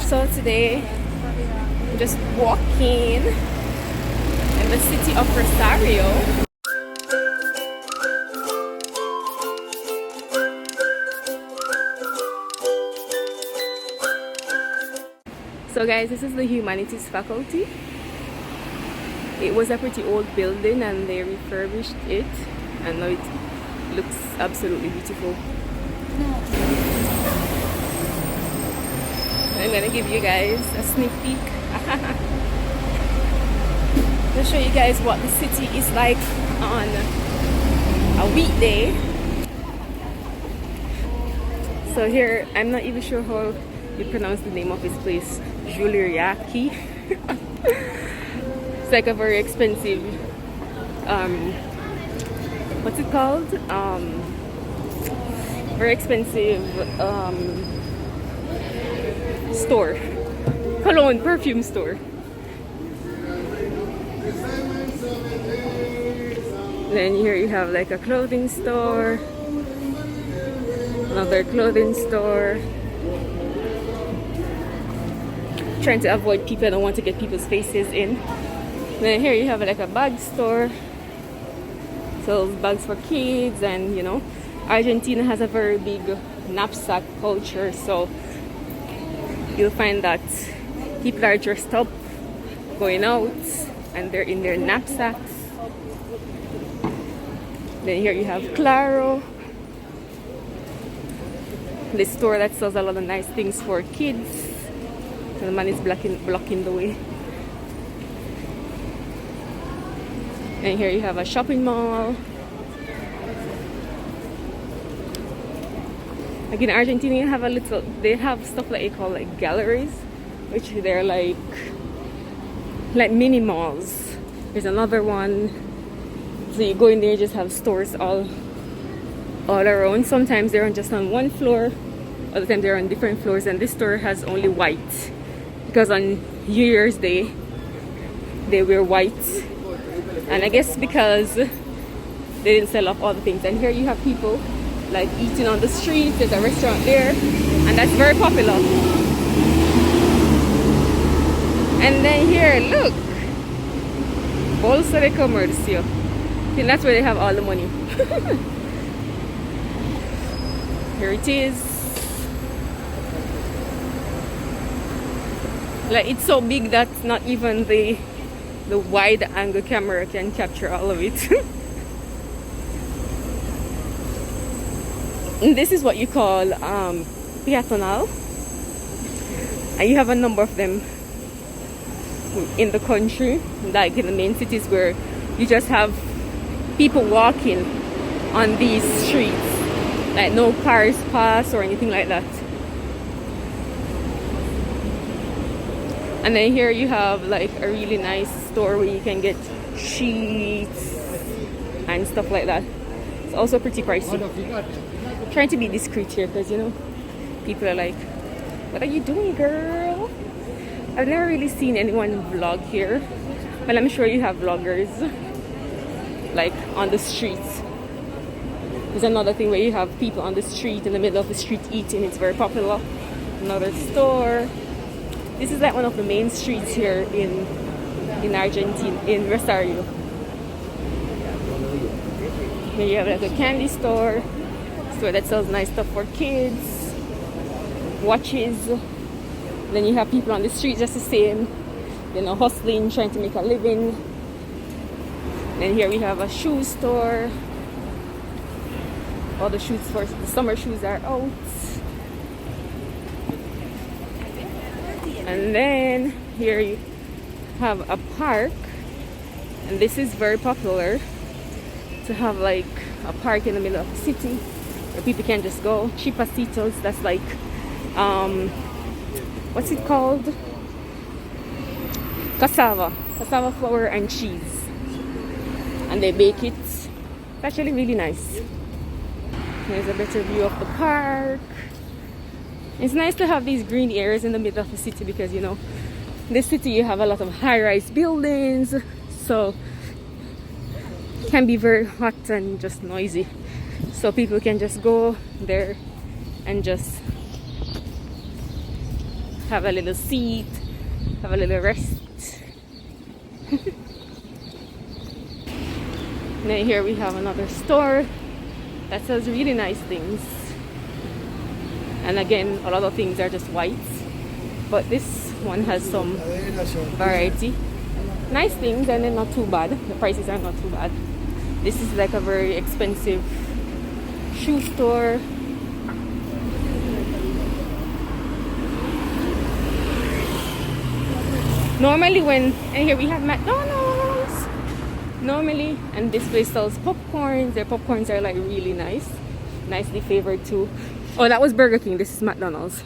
So today I'm just walking in the city of Rosario. So guys, this is the humanities faculty. It was a pretty old building and they refurbished it and now it looks absolutely beautiful. I'm gonna give you guys a sneak peek to show you guys what the city is like on a weekday. So here, I'm not even sure how you pronounce the name of this place. Juliaki. It's like a very expensive what's it called? Very expensive store. Cologne perfume store. Then here you have like a clothing store, another clothing store. Trying to avoid people, I don't want to get people's faces in. Then here you have like a bag store, sells bags for kids, and you know, Argentina has a very big knapsack culture, so you'll find that people are dressed up going out and they're in their knapsacks. Then here you have Claro, the store that sells a lot of nice things for kids. And the man is blocking the way. And here you have a shopping mall. Like in Argentina, you have they have stuff that you call like galleries, which they're like mini malls. There's another one. So you go in there, you just have stores all around. Sometimes they're just on one floor, other times they're on different floors, and this store has only white. Because on New Year's Day, they wear white. And I guess because they didn't sell off all the things. And here you have people like eating on the street. There's a restaurant there, and that's very popular. And then here, look, Bolsa de Comercio. I think that's where they have all the money. Here it is. Like, it's so big that not even the wide angle camera can capture all of it. And this is what you call peatonal, and you have a number of them in the country, like in the main cities, where you just have people walking on these streets, like no cars pass or anything like that. And then here you have like a really nice store where you can get sheets and stuff like that. It's also pretty pricey. I'm trying to be discreet here because, you know, people are like, what are you doing, girl? I've never really seen anyone vlog here, but I'm sure you have vloggers like on the streets. There's another thing where you have people on the street, in the middle of the street, eating. It's very popular. Another store. This is like one of the main streets here in Argentina, in Rosario. Here you have like a candy store that sells nice stuff for kids, watches. Then you have people on the street just the same, you know, hustling, trying to make a living. Then here we have a shoe store. All the shoes for the summer shoes are out. And then here you have a park, and this is very popular to have like a park in the middle of the city where people can just go. Chipasitos, that's like what's it called? Cassava flour and cheese, and they bake it. It's actually really nice. There's a better view of the park. It's nice to have these green areas in the middle of the city because, you know, in the city you have a lot of high-rise buildings, so it can be very hot and just noisy. So people can just go there and just have a little seat, have a little rest. And then here we have another store that sells really nice things. And again, a lot of things are just white, but this one has some variety. Nice things, and they're not too bad. The prices are not too bad. This is like a very expensive shoe store. Normally and here we have McDonald's. Normally, and this place sells popcorns. Their popcorns are like really nice. Nicely flavored too. Oh, that was Burger King. This is McDonald's.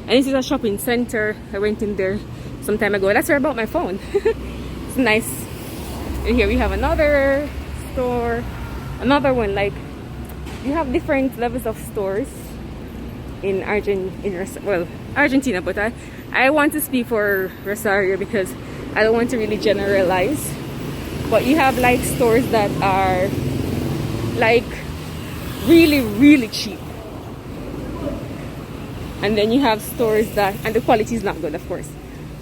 And this is a shopping center. I went in there some time ago. That's where I bought my phone. It's nice. And here we have another store. Another one. Like, you have different levels of stores in Argentina, but I want to speak for Rosario because I don't want to really generalize. But you have like stores that are like really, really cheap. And then you have stores that, and the quality is not good, of course.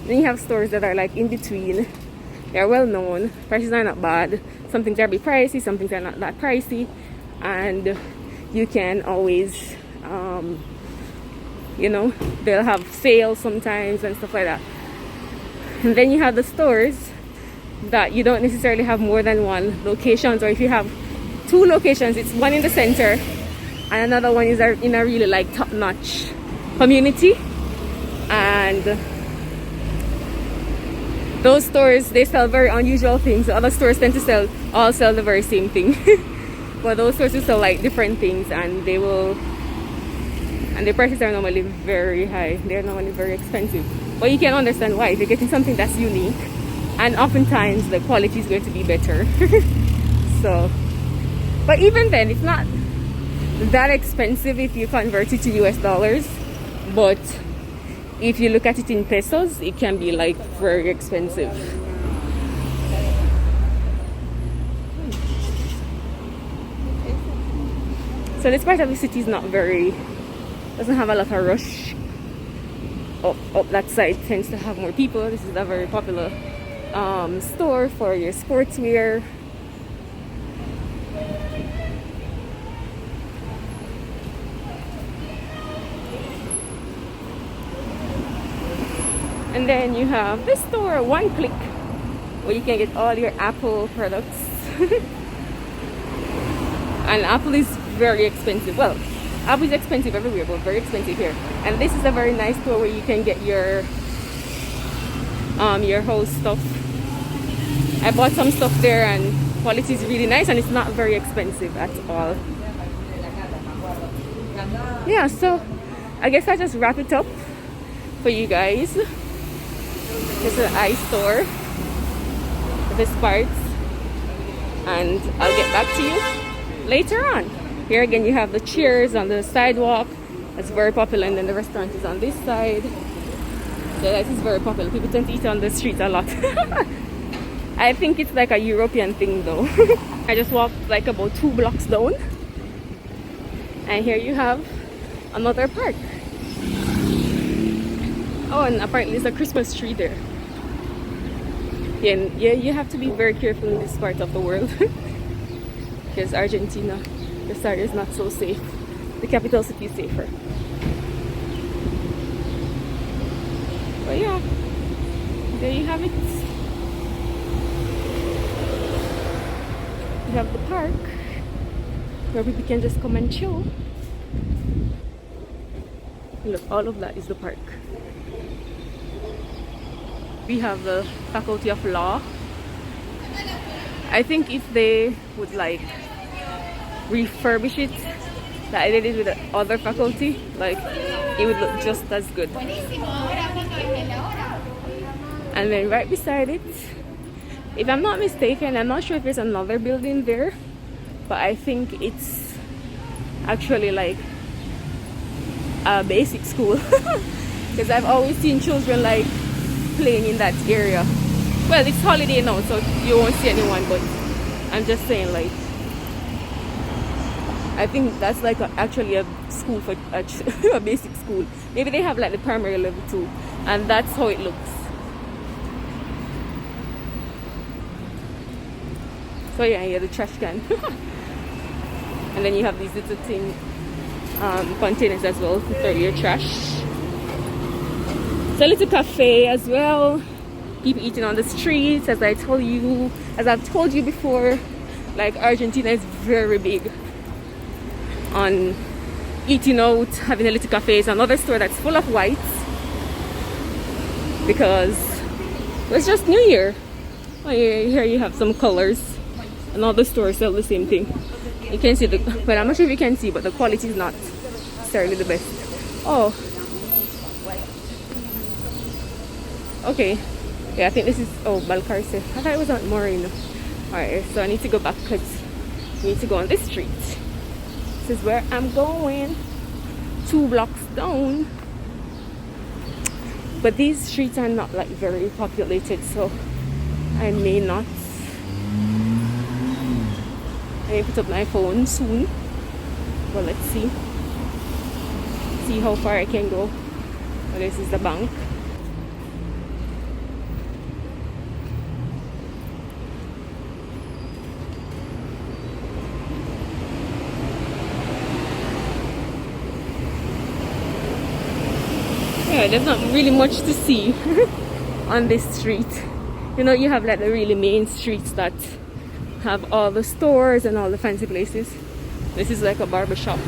Then you have stores that are like in between. They're well known. Prices are not bad. Some things are a bit pricey, some things are not that pricey. And you can always, you know, they'll have sales sometimes and stuff like that. And then you have the stores that you don't necessarily have more than one locations, or if you have two locations, it's one in the center and another one is in a really like top-notch community. And those stores, they sell very unusual things. The other stores tend to sell the very same thing. But those stores will sell like different things, and they will, and the prices are normally very high. They're normally very expensive, but you can understand why. If you're getting something that's unique, and oftentimes the quality is going to be better. So, but even then, it's not that expensive if you convert it to US dollars. But if you look at it in pesos, it can be like very expensive. So this part of the city is not very, doesn't have a lot of rush. Up that side tends to have more people. This is a very popular store for your sportswear. And then you have this store, One Click, where you can get all your Apple products. And Apple is very expensive. Well, Apple is expensive everywhere, but very expensive here. And this is a very nice store where you can get your whole stuff. I bought some stuff there, and quality is really nice, and it's not very expensive at all. Yeah, so I guess I'll just wrap it up for you guys. This is an eye store, this part, and I'll get back to you later on. Here again you have the chairs on the sidewalk. That's very popular, and then the restaurant is on this side. So that is very popular. People tend to eat on the streets a lot. I think it's like a European thing though. I just walked like about 2 blocks down, and here you have another park. Oh, and apparently there's a Christmas tree there. Yeah, you have to be very careful in this part of the world. Because Argentina, Rosario is not so safe. The capital city is safer. But yeah, there you have it. You have the park where people can just come and chill. Look, all of that is the park. We have the Faculty of Law. I think if they would like refurbish it like they did with the other faculty, like it would look just as good. And then right beside it, if I'm not mistaken, I'm not sure if there's another building there, but I think it's actually like a basic school. Because I've always seen children like playing in that area. Well, it's holiday now, so you won't see anyone, but I'm just saying, like, I think that's like actually a school for a basic school. Maybe they have like the primary level too. and that's how it looks. So yeah, you have the trash can. And then you have these little tin containers as well to throw your trash. It's a little cafe as well. People eating on the streets, as I've told you before. Like, Argentina is very big on eating out, having a little cafe. It's another store that's full of whites because it's just New Year. Oh, yeah, here you have some colors. And all the stores sell the same thing. You can see well, I'm not sure if you can see, but the quality is not necessarily the best. Oh, okay. Yeah, I think this is Balcarce. I thought it was on Moreno. Alright, so I need to go back because we need to go on this street. This is where I'm going. 2 blocks down. But these streets are not like very populated, so I may not. I may put up my phone soon. Well, let's see. See how far I can go. Well, this is the bank. Yeah, there's not really much to see on this street. You know, you have like the really main streets that have all the stores and all the fancy places. This is like a barber shop.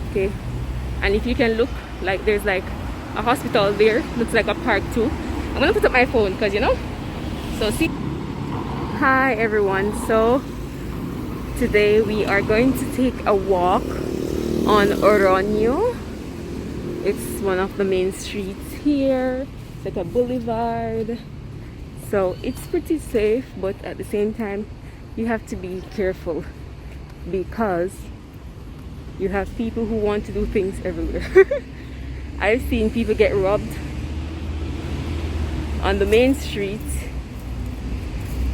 Okay, and if you can look, like there's like a hospital there. Looks like a park too. I'm gonna put up my phone because you know. So see. Hi everyone. So today we are going to take a walk on Oroño. It's one of the main streets here. It's like a boulevard. So it's pretty safe, but at the same time you have to be careful because you have people who want to do things everywhere. I've seen people get robbed on the main street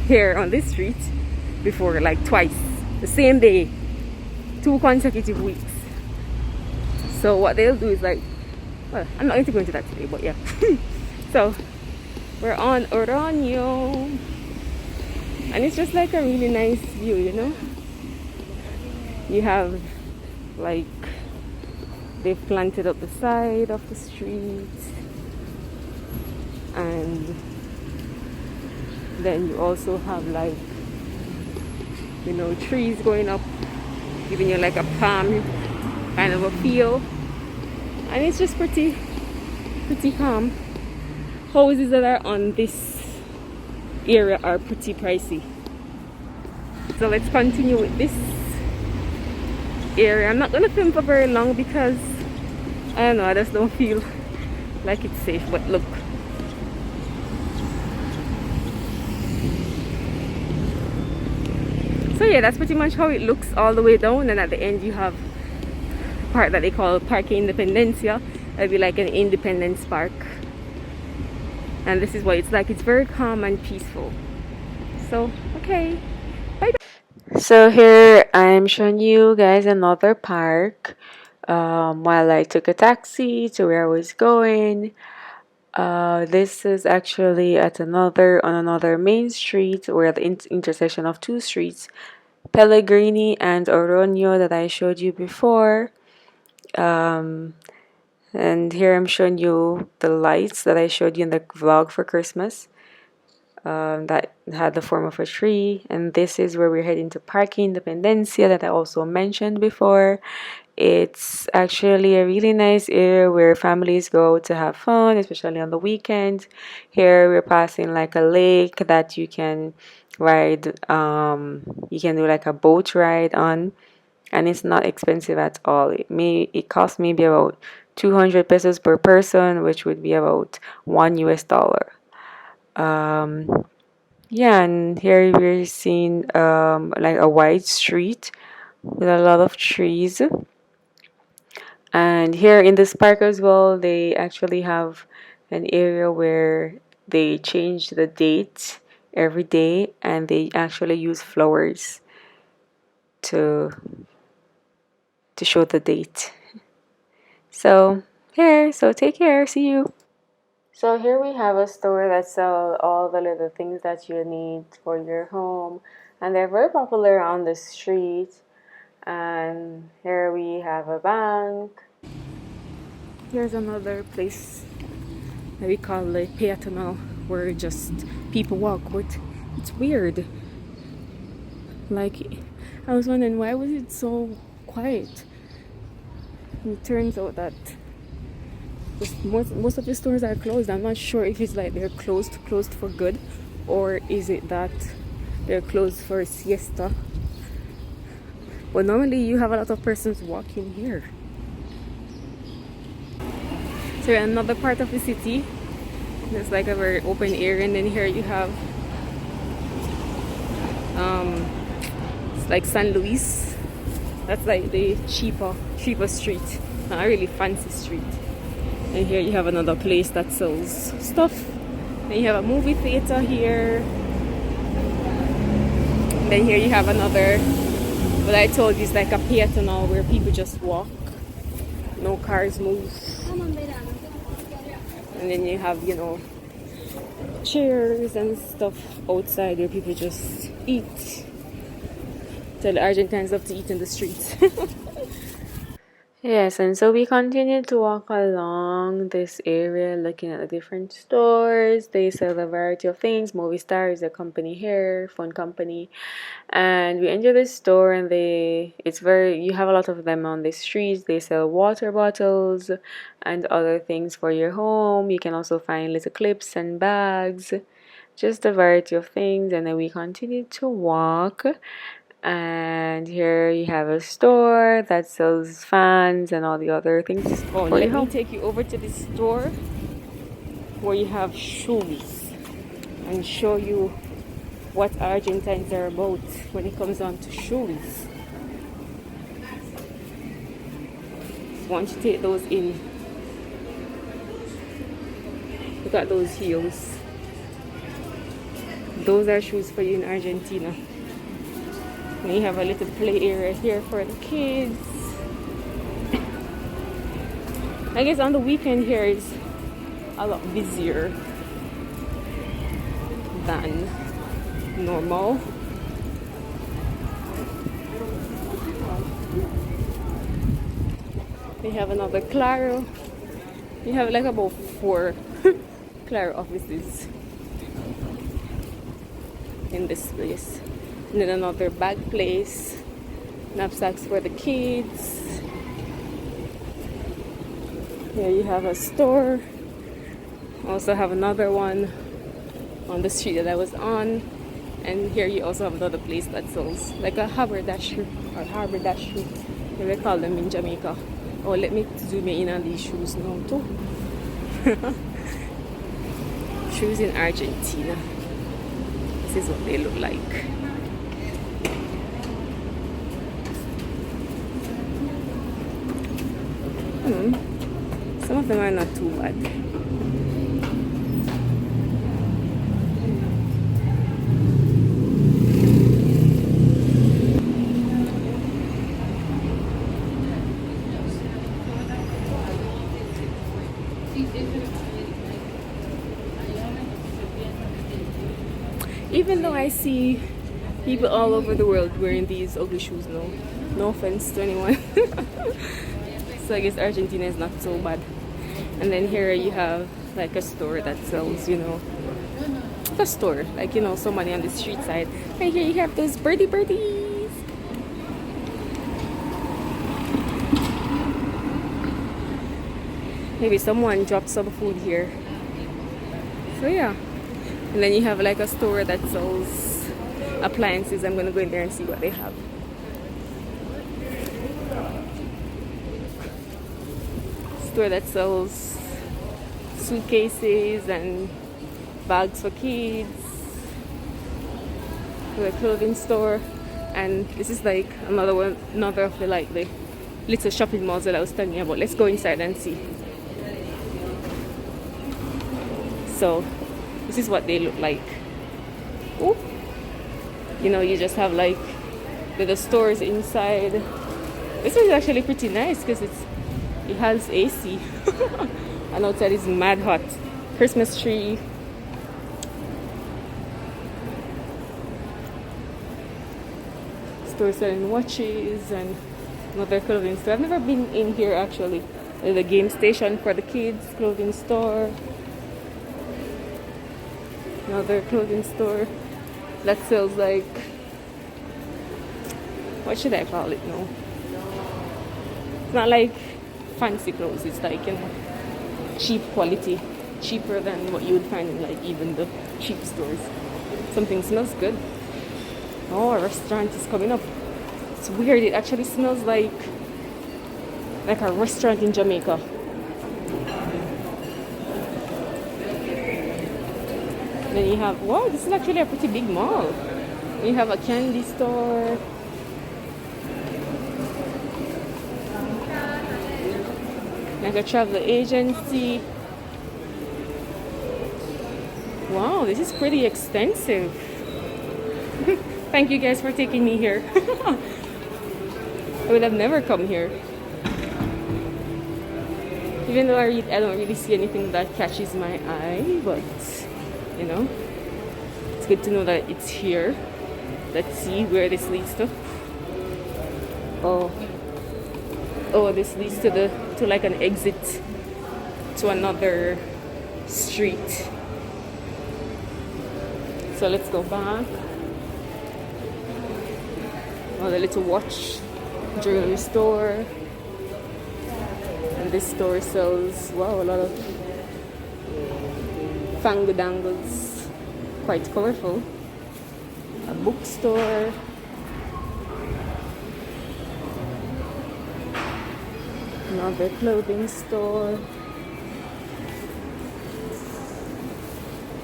here on this street before, like twice, the same day, 2 consecutive weeks. So what they'll do is like, well, I'm not going to go into that today, but yeah. So we're on Oroño and it's just like a really nice view, you know. You have like, they've planted up the side of the street, and then you also have like, you know, trees going up, giving you like a palm kind of a feel, and it's just pretty calm. Houses that are on this area are pretty pricey. So let's continue with this area. I'm not gonna film for very long because I don't know, I just don't feel like it's safe. But look, so yeah, that's pretty much how it looks all the way down, and at the end you have a part that they call Parque Independencia. That'd be like an Independence Park, and this is what it's like. It's very calm and peaceful. So okay, bye bye. So here I'm showing you guys another park while I took a taxi to where I was going. This is actually at another main street, or at the intersection of 2 streets, Pellegrini and Oroño, that I showed you before. And here I'm showing you the lights that I showed you in the vlog for Christmas, that had the form of a tree. And this is where we're heading to Parque Independencia, that I also mentioned before. It's actually a really nice area where families go to have fun, especially on the weekends. Here we're passing like a lake that you can ride, you can do like a boat ride on, and it's not expensive at all. It costs maybe about 200 pesos per person, which would be about $1. Yeah, and here we're seeing like a wide street with a lot of trees. And here in this park as well, they actually have an area where they change the date every day, and they actually use flowers to show the date. So here, so take care, see you. So here we have a store that sells all the little things that you need for your home, and they're very popular on the street. And here we have a bank. Here's another place that we call the Peatonal, where just people walk, but it's weird. Like, I was wondering why was it so quiet. And it turns out that most of the stores are closed. I'm not sure if it's like they're closed for good, or is it that they're closed for a siesta. But normally you have a lot of persons walking here. So another part of the city, there's like a very open area, and then here you have it's like San Luis. That's like the cheaper street, not a really fancy street. And here you have another place that sells stuff. And you have a movie theater here. And then here you have another, what I told you is like a peatonal where people just walk. No cars move. And then you have, chairs and stuff outside where people just eat. Tell the Argentines love to eat in the streets. Yes, and so we continued to walk along this area looking at the different stores. They sell a variety of things. Movistar is a company here, phone company. And we entered this store, and you have a lot of them on the streets. They sell water bottles and other things for your home. You can also find little clips and bags, just a variety of things. And then we continued to walk. And here you have a store that sells fans and all the other things. Oh, let me take you over to the store where you have shoes and show you what Argentines are about when it comes on to shoes. Why don't you take those in? Look at those heels. Those are shoes for you in Argentina. And you have a little play area here for the kids. I guess on the weekend here is a lot busier than normal. We have another Claro. You have like about 4 Claro offices in this place. And then another bag place, knapsacks for the kids. Here you have a store. Also have another one on the street that I was on. And here you also have another place that sells like a haberdashery or haberdashery. They call them in Jamaica. Oh, let me zoom in on these shoes now too. Shoes in Argentina. This is what they look like. Some of them are not too bad. Even though I see people all over the world wearing these ugly shoes now, no offense to anyone. So I guess Argentina is not so bad. And then here you have like a store that sells, a store, like, somebody on the street side. And here you have those birdies. Maybe someone dropped some food here. So yeah. And then you have like a store that sells appliances. I'm gonna go in there and see what they have. Store that sells suitcases and bags for kids. The clothing store. And this is like another of the the little shopping malls that I was telling you about. Let's go inside and see. So this is what they look like. Ooh. You just have like the stores inside. This one is actually pretty nice because it has AC. And outside is mad hot. Christmas tree. Store selling watches and another clothing store. I've never been in here actually. There's a game station for the kids, clothing store. Another clothing store that sells like, what should I call it now? It's not like fancy clothes, it's like, you know, cheap quality, cheaper than what you would find in like even the cheap stores. Something smells good. Oh, a restaurant is coming up. It's weird, it actually smells like a restaurant in Jamaica. Then you have, wow, this is actually a pretty big mall. You have a candy store. Like a travel agency. Wow, this is pretty extensive. Thank you guys for taking me here. I would have never come here. Even though I don't really see anything that catches my eye, but you know, it's good to know that it's here. Let's see where this leads to. Oh, this leads to like an exit to another street. So let's go back. Oh, the little watch jewelry store. And this store sells, wow, a lot of fangadangles, quite colorful. A bookstore. Another clothing store.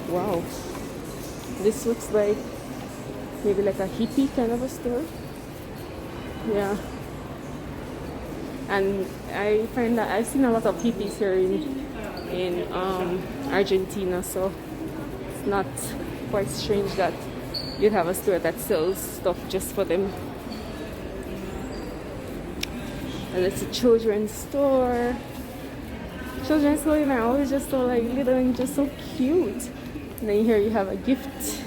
Wow, this looks like maybe like a hippie kind of a store. Yeah, and I find that I've seen a lot of hippies here in Argentina, so it's not quite strange that you'd have a store that sells stuff just for them. And it's a children's store. Children's clothing are always just so like little and just so cute. And then here you have a gift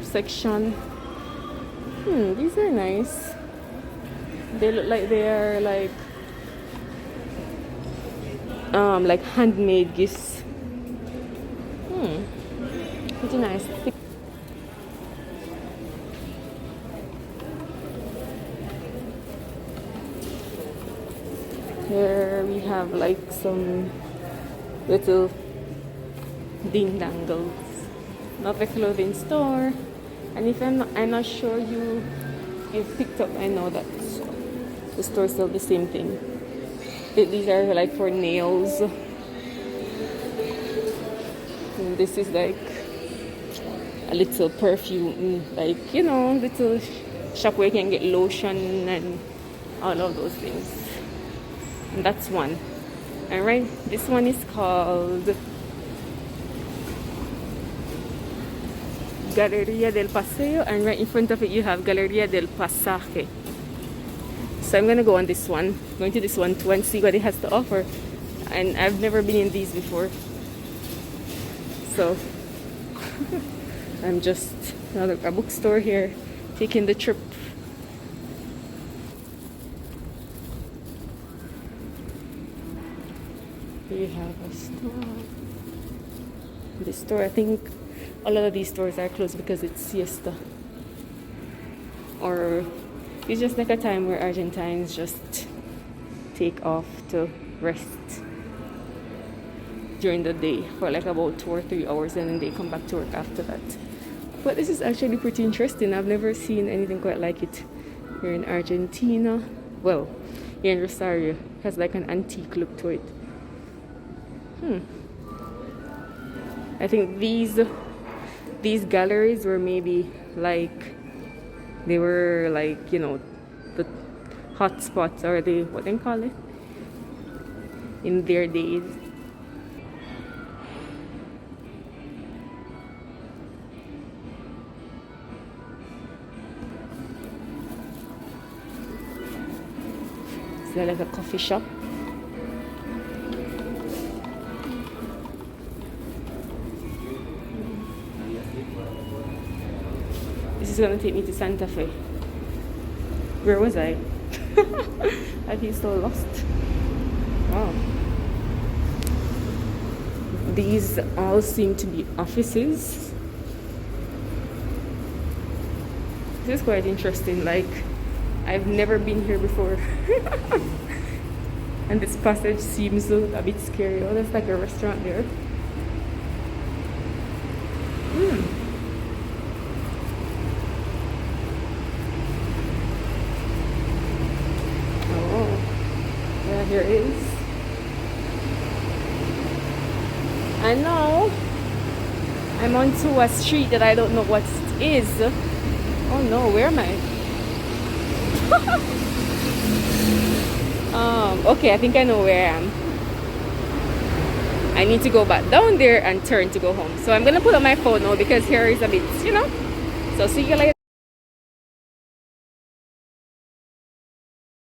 section. These are nice. They look like they are like handmade gifts. Pretty nice. Here we have like some little ding dangles. Not a clothing store. And if I'm not sure you've picked up, I know that the store sells the same thing. These are like for nails. And this is like a little perfume, like, you know, little shop where you can get lotion and all of those things. And that's one. All right, this one is called Galeria Del Paseo, and right in front of it you have Galeria Del Pasaje. So I'm gonna go on this one, going to this one too, and see what it has to offer. And I've never been in these before, so I'm just another a bookstore here, taking the trip. Here you have a store. This store, I think a lot of these stores are closed because it's siesta, or it's just like a time where Argentines just take off to rest during the day for like about 2 or 3 hours, and then they come back to work after that. But this is actually pretty interesting. I've never seen anything quite like it here in Argentina. Well, here in Rosario, it has like an antique look to it. I think these galleries were maybe like, they were like, you know, the hot spots, or the, what they call it, in their days. Is there like a coffee shop? is gonna take me to Santa Fe. Where was I? I feel so lost. Wow. These all seem to be offices. This is quite interesting. Like, I've never been here before. And this passage seems a bit scary. Oh, there's like a restaurant there. Oh, yeah, here it is. And now I'm onto a street that I don't know what it is. Oh no, where am I? Okay, I think I know where I am. I need to go back down there and turn to go home. So I'm gonna put on my phone now because here is a bit, So see you later.